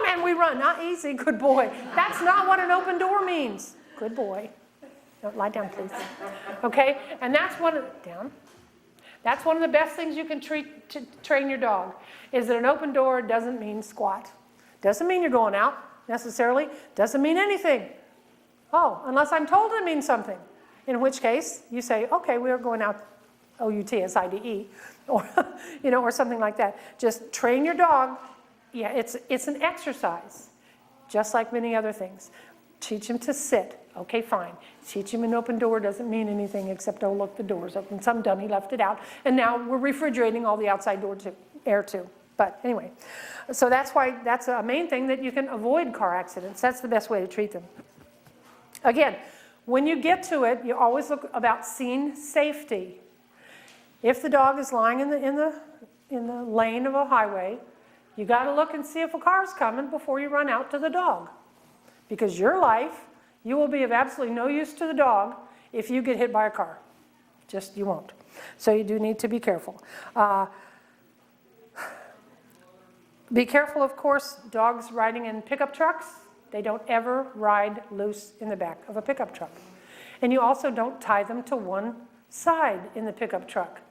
B: and we run. Not easy, good boy. That's not what an open door means. Good boy. No, lie down, please. Okay, and that's one of the best things you can train your dog, is that an open door doesn't mean squat. Doesn't mean you're going out necessarily. Doesn't mean anything. Oh, unless I'm told it means something. In which case, you say, okay, we're going out OUTSIDE, or or something like that. Just train your dog. Yeah, it's an exercise, just like many other things. Teach him to sit. Okay, fine. Teach him an open door doesn't mean anything except, oh, look, the door's open. Some dummy left it out, and now we're refrigerating all the outside air too. But anyway, so that's a main thing, that you can avoid car accidents. That's the best way to treat them. Again, when you get to it, you always look about scene safety. If the dog is lying in the lane of a highway, you got to look and see if a car's coming before you run out to the dog, because your life, you will be of absolutely no use to the dog if you get hit by a car. You won't. So you do need to be careful. Be careful, of course, dogs riding in pickup trucks. They don't ever ride loose in the back of a pickup truck. And you also don't tie them to one side in the pickup truck.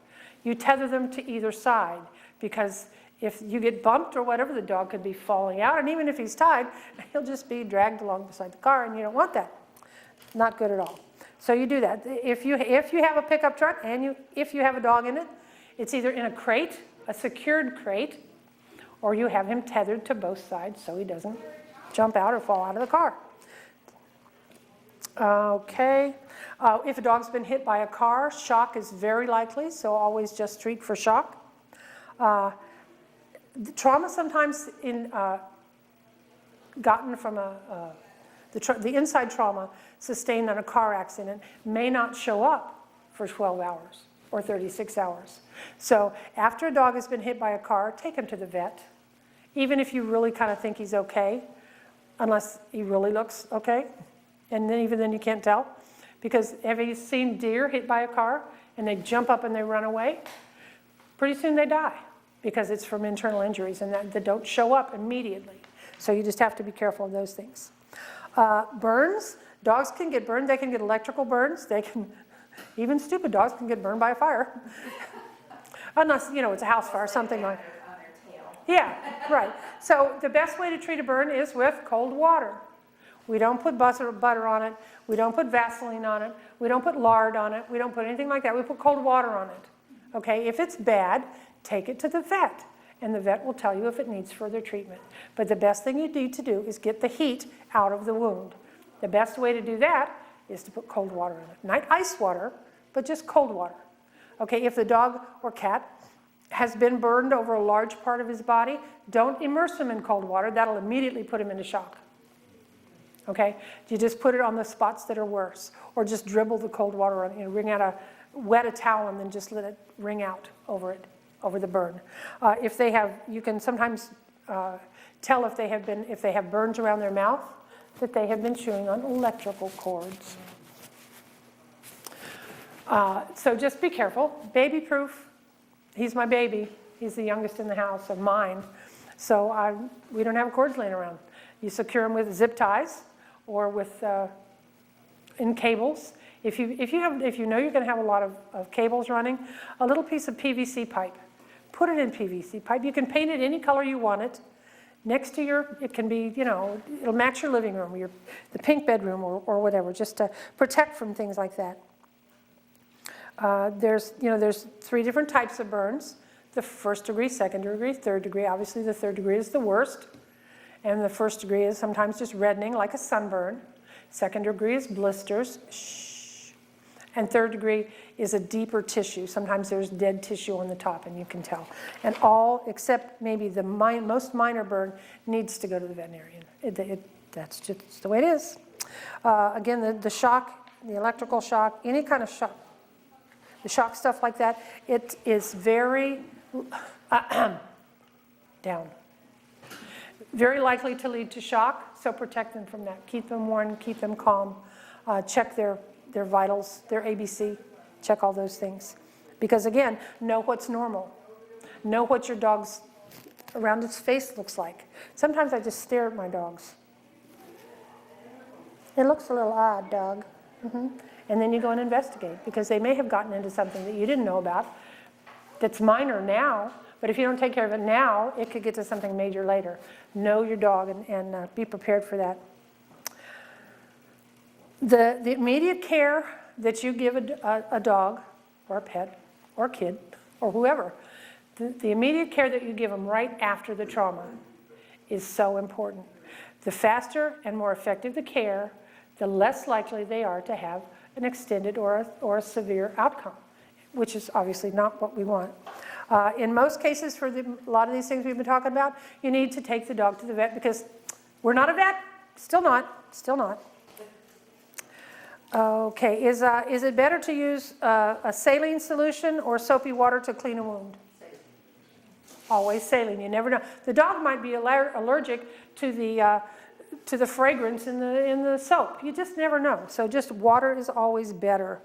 B: You tether them to either side, because if you get bumped or whatever, the dog could be falling out, and even if he's tied, he'll just be dragged along beside the car, and you don't want that. Not good at all. So you do that. If you have a pickup truck and if you have a dog in it, it's either in a crate, a secured crate, or you have him tethered to both sides so he doesn't jump out or fall out of the car. Okay. If a dog's been hit by a car, shock is very likely, so always just treat for shock. Trauma sometimes gotten from the inside trauma sustained in a car accident may not show up for 12 hours or 36 hours. So after a dog has been hit by a car, take him to the vet, even if you really kind of think he's okay, unless he really looks okay, and then even then you can't tell. Because have you seen deer hit by a car and they jump up and they run away? Pretty soon they die because it's from internal injuries and that don't show up immediately. So you just have to be careful of those things. Burns, dogs can get burned. They can get electrical burns. They can, even stupid dogs can get burned by a fire. Unless, it's a house fire, something like that. Yeah, right. So the best way to treat a burn is with cold water. We don't put butter on it. We don't put Vaseline on it. We don't put lard on it. We don't put anything like that. We put cold water on it. Okay, if it's bad, take it to the vet, and the vet will tell you if it needs further treatment. But the best thing you need to do is get the heat out of the wound. The best way to do that is to put cold water in it. Not ice water, but just cold water. Okay, if the dog or cat has been burned over a large part of his body, don't immerse him in cold water. That'll immediately put him into shock. Okay, you just put it on the spots that are worse, or just dribble the cold water on it. Wet a towel and then just let it wring out over it, over the burn. If they have, you can sometimes tell if they have burns around their mouth, that they have been chewing on electrical cords. So just be careful. Baby proof. He's my baby. He's the youngest in the house of mine. So we don't have cords laying around. You secure them with zip ties or with in cables. If you know you're going to have a lot of cables running, a little piece of PVC pipe. Put it in PVC pipe. You can paint it any color you want it. Next to it can be, it'll match your living room, the pink bedroom or whatever, just to protect from things like that. There's 3 different types of burns. The 1st degree, 2nd degree, 3rd degree. Obviously the 3rd degree is the worst. And the 1st degree is sometimes just reddening like a sunburn. 2nd degree is blisters. Shh. And 3rd degree is a deeper tissue. Sometimes there's dead tissue on the top and you can tell. And all except maybe the most minor burn needs to go to the veterinarian. That's just the way it is. Again, the shock, the electrical shock, any kind of shock, the shock stuff like that, it is very down. Very likely to lead to shock, so protect them from that. Keep them warm, keep them calm. Check their vitals, their ABC, check all those things. Because again, know what's normal. Know what your dog's around its face looks like. Sometimes I just stare at my dogs. It looks a little odd, dog. And then you go and investigate, because they may have gotten into something that you didn't know about that's minor now, but if you don't take care of it now, it could get to something major later. Know your dog and be prepared for that. The immediate care that you give a dog or a pet or a kid or whoever, the immediate care that you give them right after the trauma is so important. The faster and more effective the care, the less likely they are to have an extended or a severe outcome, which is obviously not what we want. In most cases, for a lot of these things we've been talking about, you need to take the dog to the vet, because we're not a vet. Still not. Okay, is it better to use a saline solution or soapy water to clean a wound? Always saline. You never know. The dog might be allergic to the fragrance in the soap. You just never know. So just water is always better.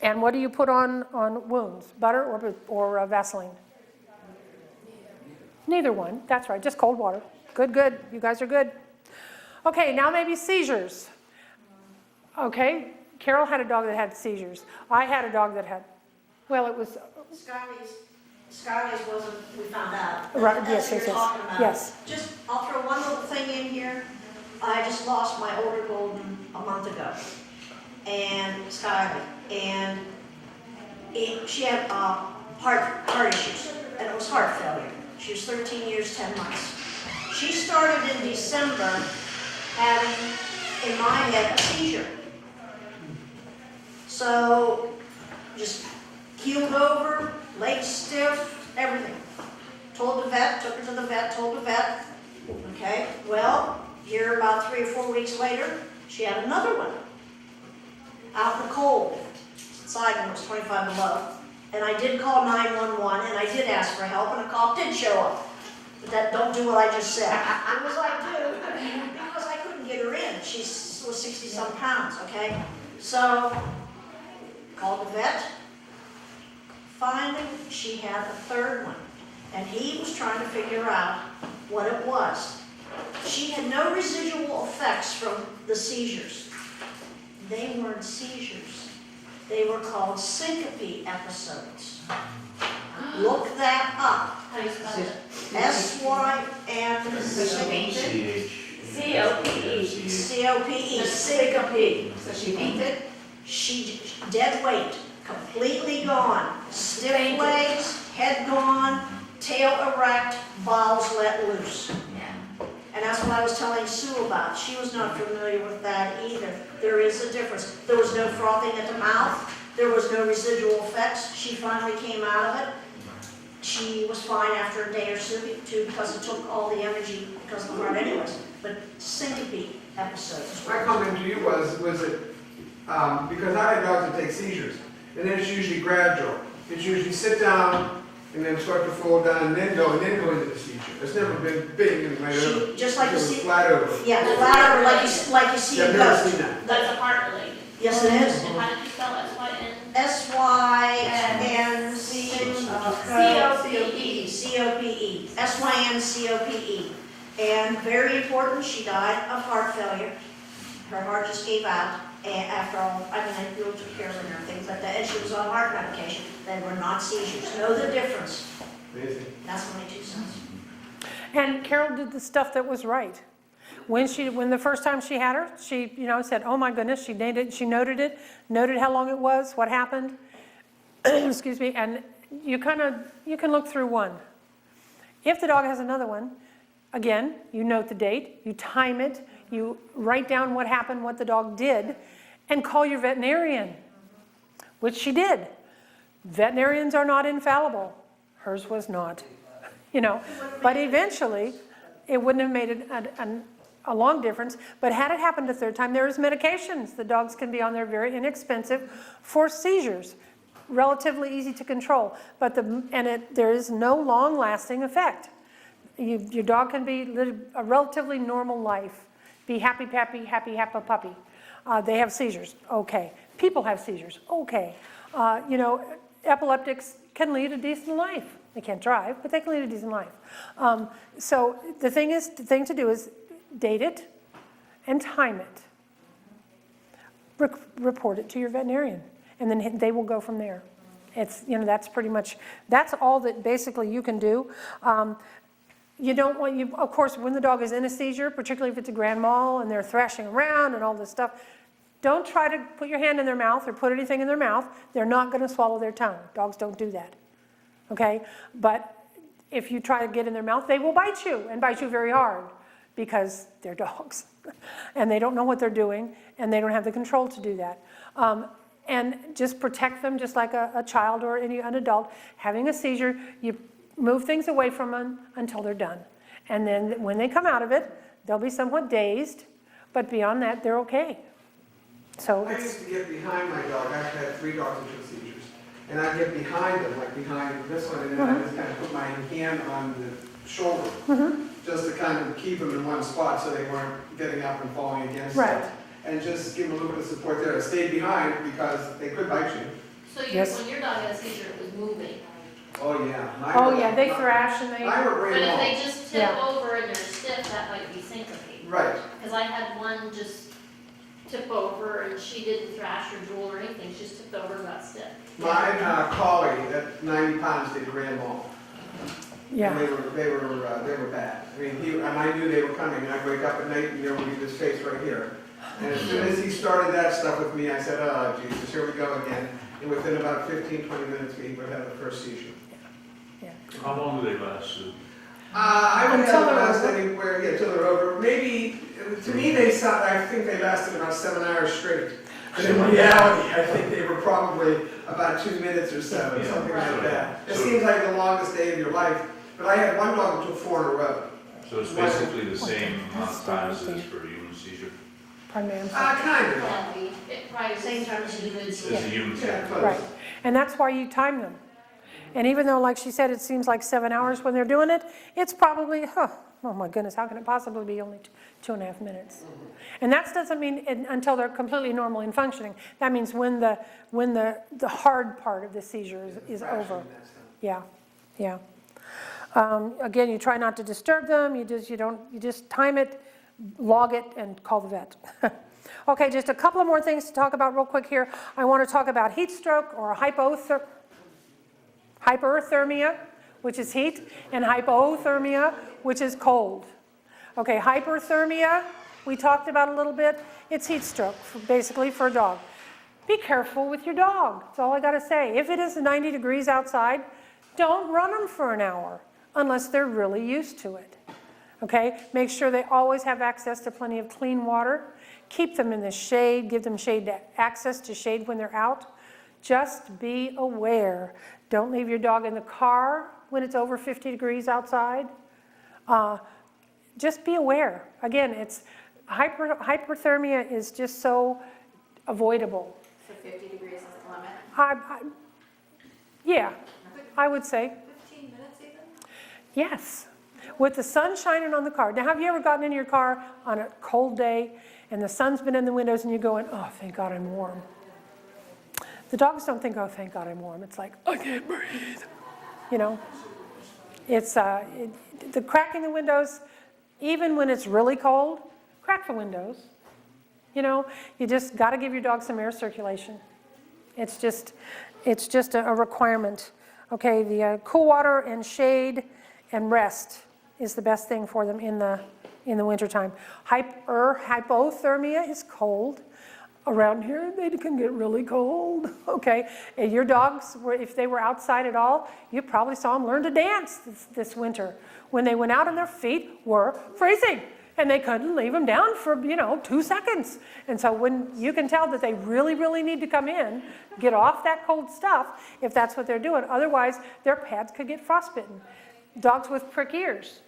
B: And what do you put on wounds? Butter or Vaseline? Neither one, that's right, just cold water. Good, good, you guys are good. Okay, now maybe seizures. Okay, Carol had a dog that had seizures. I had a dog that had, well, it was,
F: Scarlet's wasn't, we found out.
B: Right,
F: That's
B: yes,
F: what
B: yes,
F: you're
B: yes.
F: talking about.
B: Yes.
F: Just, I'll throw one little thing in here. I just lost my older golden a month ago. And Scarlet, and she had heart issues, and it was heart failure. She was 13 years, 10 months. She started in December having, in my head, a seizure. So, just keeled over, legs stiff, everything. Told the vet, took her to the vet, told the vet. Okay, well, here about 3 or 4 weeks later, she had another one. Out in the cold. Inside when it was 25 below. And I did call 911 and I did ask for help and a cop did show up. But that don't do what I just said. It was like, dude, because I couldn't get her in. She was 60-some pounds, okay? So, called the vet. Finally, she had a third one. And he was trying to figure out what it was. She had no residual effects from the seizures. They weren't seizures. They were called syncope episodes. Look that up.
D: How do you spell it?
F: S-Y-N-C-O-P-E.
D: C-O-P-E.
F: C-O-P-E. Syncope.
E: So she fainted?
F: She, dead weight, completely gone. Stiff
D: Fainted.
F: legs, head gone, tail erect, bowels let loose.
E: Yeah.
F: And that's what I was telling Sue about. She was not familiar with that either. There is a difference. There was no frothing at the mouth. There was no residual effects. She finally came out of it. She was fine after a day or two because it took all the energy because of the heart anyways. But syncope episodes.
A: My comment to you was it, because I had dogs that take seizures, and then it's usually gradual. It's usually sit down, and then start to fall down, and then go into the seizure. It's never been big and right over.
F: Just like you
A: It was
F: see,
A: flat over.
F: yeah, flat over like you see
A: I've
F: in
A: never
F: ghosts.
A: seen that.
D: That's a heart related.
F: Yes, it is.
D: And how did you spell S-Y-N?
F: S-Y-N-C-O-P-E. C-O-P-E. S-Y-N-C-O-P-E. And very important, she died of heart failure. Her heart just gave out. And after all, I mean, I really took care of her and everything like that. And she was on heart medication. They were not seizures. Know the difference.
A: Amazing.
F: That's my 2 cents.
B: and Carol did the stuff that was right. When the first time she had her, she, said, oh my goodness, she named it, she noted it, noted how long it was, what happened, excuse me, and you can look through one. If the dog has another one, again, you note the date, you time it, you write down what happened, what the dog did, and call your veterinarian, which she did. Veterinarians are not infallible. Hers was not, but eventually it wouldn't have made a long difference. But had it happened a third time, there is medications. The dogs can be on there, very inexpensive, for seizures, relatively easy to control. But there is no long-lasting effect. Your dog can live a relatively normal life, be happy puppy. They have seizures, okay. People have seizures, okay. Epileptics can lead a decent life. They can't drive, but they can lead a decent life. So the thing to do is date it and time it. Report it to your veterinarian, and then they will go from there. It's, that's pretty much, that's all that basically you can do. You don't want, of course, when the dog is in a seizure, particularly if it's a grand mal and they're thrashing around and all this stuff, don't try to put your hand in their mouth or put anything in their mouth. They're not going to swallow their tongue. Dogs don't do that. Okay? But if you try to get in their mouth, they will bite you and bite you very hard because they're dogs and they don't know what they're doing and they don't have the control to do that. And just protect them just like a child or an adult. Having a seizure, you move things away from them until they're done. And then when they come out of it, they'll be somewhat dazed, but beyond that, they're okay. So
A: I used to get behind my dog. I've had 3 dogs that took seizures. And I'd get behind them, like behind this one, and then I just kind of put my hand on the shoulder, just to kind of keep them in one spot so they weren't getting up and falling against
B: Right.
A: stuff. And just give them a little bit of support there. I stayed behind because they could bite you.
D: So
B: Yes.
D: when your dog had a seizure, it was moving.
A: Oh, yeah.
B: Oh, yeah, they thrash and they,
A: Mine were
D: But
A: brand
D: if
A: new.
D: they just tip
B: Yeah.
D: over and they're stiff, that might be syncope.
A: Right.
D: Because I had one just tip over and she didn't thrash or drool or anything, she just tipped over and got stiff.
A: Mine, collie at 90 pounds did grand mal. And
B: yeah,
A: they were bad. I mean, and I knew they were coming, and I'd wake up at night and there would be this face right here. And as soon as he started that stuff with me, I said, oh, Jesus, here we go again. And within about 15, 20 minutes, we would have the first seizure.
G: How long do they last, Sue?
A: I would
B: Until
A: have
B: they're
A: last
B: over.
A: anywhere, yeah, till they're over. Maybe, to me, I think they lasted about 7 hours straight. But in reality, I think they were probably about 2 minutes or so,
G: Yeah.
A: something like that. It
G: So-
A: seems like the longest day of your life. But I had one dog that took 4 in a row.
G: So it's basically the same amount of time as it is for a human seizure?
B: pardon me, I'm sorry.
A: Kind of.
D: Can be, it probably
F: Same
D: was
F: time as
D: even
G: It's a human
A: Yeah,
G: seizure.
A: close.
B: Right, and that's why you time them. And even though, like she said, it seems like 7 hours when they're doing it, it's probably, oh my goodness, how can it possibly be only 2.5 minutes? And that doesn't mean until they're completely normal and functioning. That means when the hard part of the seizure is over. Yeah, yeah. Again, you try not to disturb them. You just time it, log it, and call the vet. Okay, just a couple of more things to talk about real quick here. I want to talk about heat stroke or hyperthermia, which is heat, and hypothermia, which is cold. Okay, hyperthermia, we talked about a little bit. It's heat stroke, basically, for a dog. Be careful with your dog. That's all I got to say. If it is 90 degrees outside, don't run them for an hour unless they're really used to it. Okay, make sure they always have access to plenty of clean water. Keep them in the shade, give them access to shade when they're out. Just be aware. Don't leave your dog in the car when it's over 50 degrees outside. Just be aware. Again, hyperthermia is just so avoidable.
E: So 50 degrees is the limit?
B: Yeah, I would say.
E: 15 minutes even?
B: Yes, with the sun shining on the car. Now, have you ever gotten in your car on a cold day and the sun's been in the windows and you're going, oh, thank God I'm warm. The dogs don't think, oh, thank God I'm warm. It's like, I can't breathe. You know, it's the cracking the windows, even when it's really cold, crack the windows. You know, you just got to give your dog some air circulation. It's just a requirement. Okay, the cool water and shade and rest is the best thing for them in the wintertime. Hypothermia is cold. Around here, they can get really cold, okay? And your dogs, if they were outside at all, you probably saw them learn to dance this winter when they went out and their feet were freezing and they couldn't leave them down for, 2 seconds. And so when you can tell that they really, really need to come in, get off that cold stuff if that's what they're doing. Otherwise, their pads could get frostbitten. Dogs with prick ears,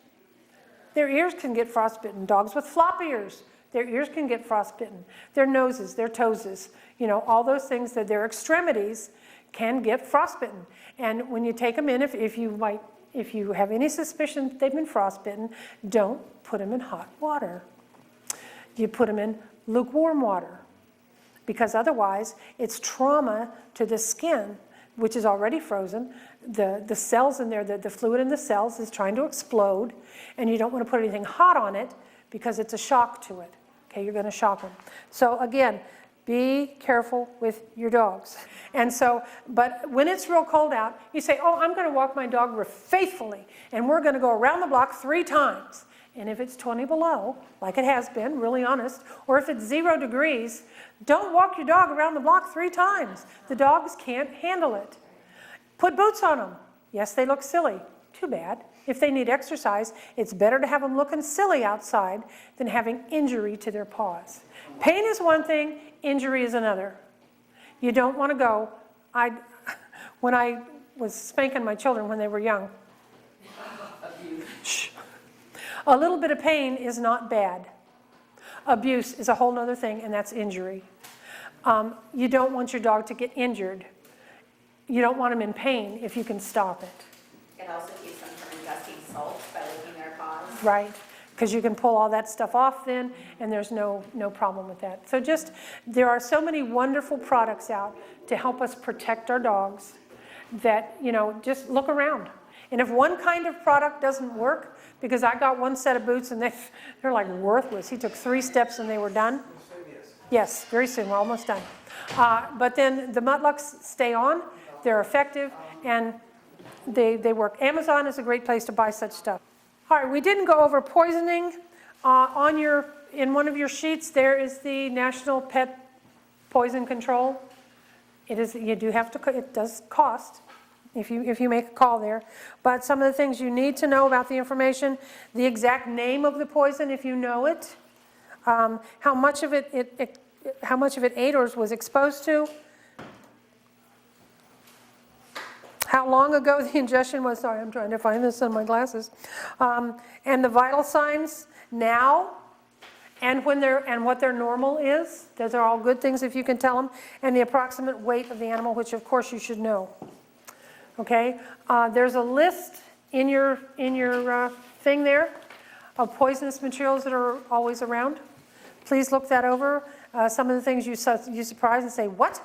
B: their ears can get frostbitten. Dogs with flop ears, their ears can get frostbitten. Their noses, their toeses, all those things, that their extremities can get frostbitten. And when you take them in, if you have any suspicion that they've been frostbitten, don't put them in hot water. You put them in lukewarm water, because otherwise it's trauma to the skin, which is already frozen. The cells in there, the fluid in the cells is trying to explode, and you don't want to put anything hot on it because it's a shock to it. Okay, you're going to shock them. So again, be careful with your dogs. And so, but when it's real cold out, you say, oh, I'm going to walk my dog faithfully, and we're going to go around the block 3 times. And if it's 20 below, like it has been, really honest, or if it's 0 degrees, don't walk your dog around the block 3 times. The dogs can't handle it. Put boots on them. Yes, they look silly. Too bad. If they need exercise, it's better to have them looking silly outside than having injury to their paws. Pain is one thing, injury is another. You don't want to go. When I was spanking my children when they were young, shh, a little bit of pain is not bad. Abuse is a whole other thing, and that's injury. You don't want your dog to get injured. You don't want them in pain if you can stop it.
E: It also keeps them from ingesting salt by licking their paws.
B: Right, because you can pull all that stuff off then, and there's no problem with that. So there are so many wonderful products out to help us protect our dogs. that, you know, just look around. And if one kind of product doesn't work, because I got one set of boots and they're like worthless. He took 3 steps and they were done. Yes, very soon, we're almost done. But then the Mutlucks stay on, they're effective, and they work. Amazon is a great place to buy such stuff. All right, we didn't go over poisoning. In one of your sheets, there is the National Pet Poison Control. You do have to, it does cost if you make a call there. But some of the things you need to know about the information, the exact name of the poison if you know it, how much of it ate or was exposed to, how long ago the ingestion was. Sorry, I'm trying to find this in my glasses. And the vital signs now, and what their normal is. Those are all good things if you can tell them. And the approximate weight of the animal, which of course you should know. Okay, there's a list in your thing there of poisonous materials that are always around. Please look that over. Some of the things you surprise and say, what?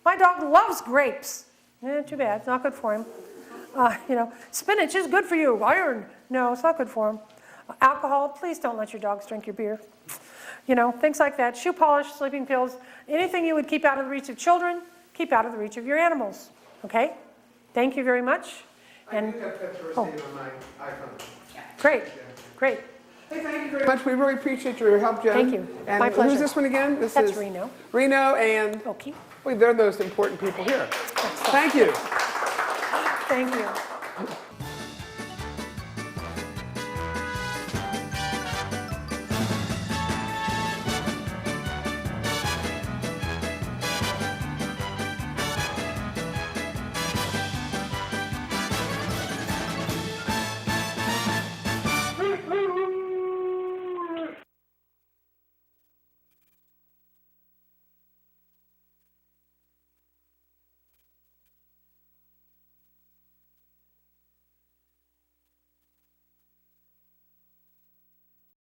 B: My dog loves grapes. Too bad, it's not good for him. You know, spinach is good for you. Iron, no, it's not good for him. Alcohol, please don't let your dogs drink your beer. You know, things like that. Shoe polish, sleeping pills, anything you would keep out of the reach of children, keep out of the reach of your animals. Okay? Thank you very much. And,
A: I do have Pet First Aid on my iPhone.
B: Great, great.
A: Hey, thank you very much. We really appreciate your help, Joan.
B: Thank you.
A: And
B: My pleasure.
A: who's this one again?
B: That's Reno.
A: Reno and,
B: Okay.
A: well, they're the most important people here. Thank you.
B: Thank you.